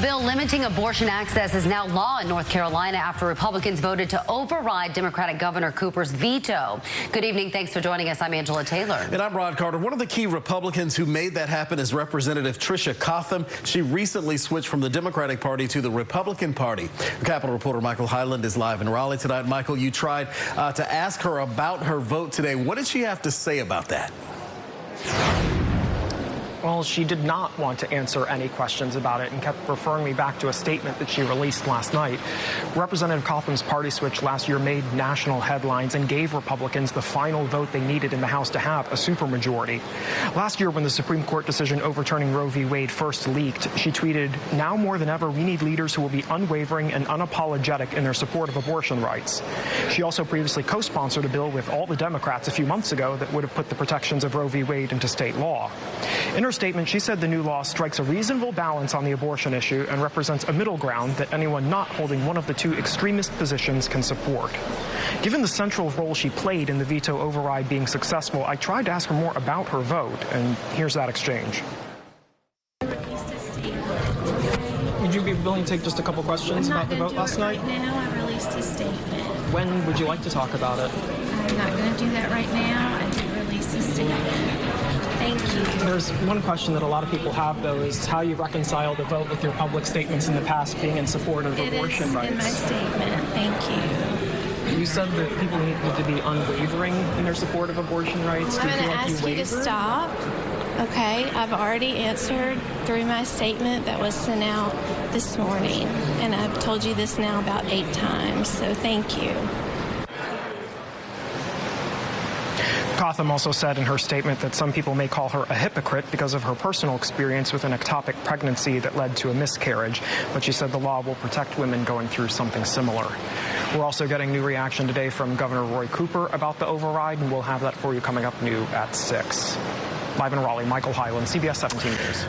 bill limiting abortion access is now law in North Carolina after Republicans voted to override Democratic Governor Cooper's veto. Good evening. Thanks for joining us. I'm Angela Taylor. And I'm Rod Carter. One of the key Republicans who made that happen is Representative Tricia Cotham. She recently switched from the Democratic Party to the Republican Party. Capitol reporter Michael Hyland is live in Raleigh tonight. Michael, you tried to ask her about her vote today. What did she have to say about that? Well, she did not want to answer any questions about it and kept referring me back to a statement that she released last night. Representative Cotham's party switch last year made national headlines and gave Republicans the final vote they needed in the House to have a supermajority. Last year, when the Supreme Court decision overturning Roe v. Wade first leaked, she tweeted, "Now more than ever, we need leaders who will be unwavering and unapologetic in their support of abortion rights." She also previously co-sponsored a bill with all the Democrats a few months ago that would have put the protections of Roe v. Wade into state law. In her statement, she said the new law strikes a reasonable balance on the abortion issue and represents a middle ground that anyone not holding one of the two extremist positions can support. Given the central role she played in the veto override being successful, I tried to ask her more about her vote, and here's that exchange. Would you be willing to take just a couple questions about the vote last night? Right now, I released a statement. When would you like to talk about it? I'm not going to do that right now. I did release a statement. Thank you. There's one question that a lot of people have, though, is how you reconcile the vote with your public statements in the past being in support of abortion rights. In my statement. Thank you. You said that people need to be unwavering in their support of abortion rights. I'm going to ask you to stop. Okay, I've already answered through my statement that was sent out this morning, and I've told you this now about 8 times, so thank you. Cotham also said in her statement that some people may call her a hypocrite because of her personal experience with an ectopic pregnancy that led to a miscarriage, but she said the law will protect women going through something similar. We're also getting new reaction today from Governor Roy Cooper about the override, and we'll have that for you coming up new at 6. Live in Raleigh, Michael Hyland, CBS 17 News.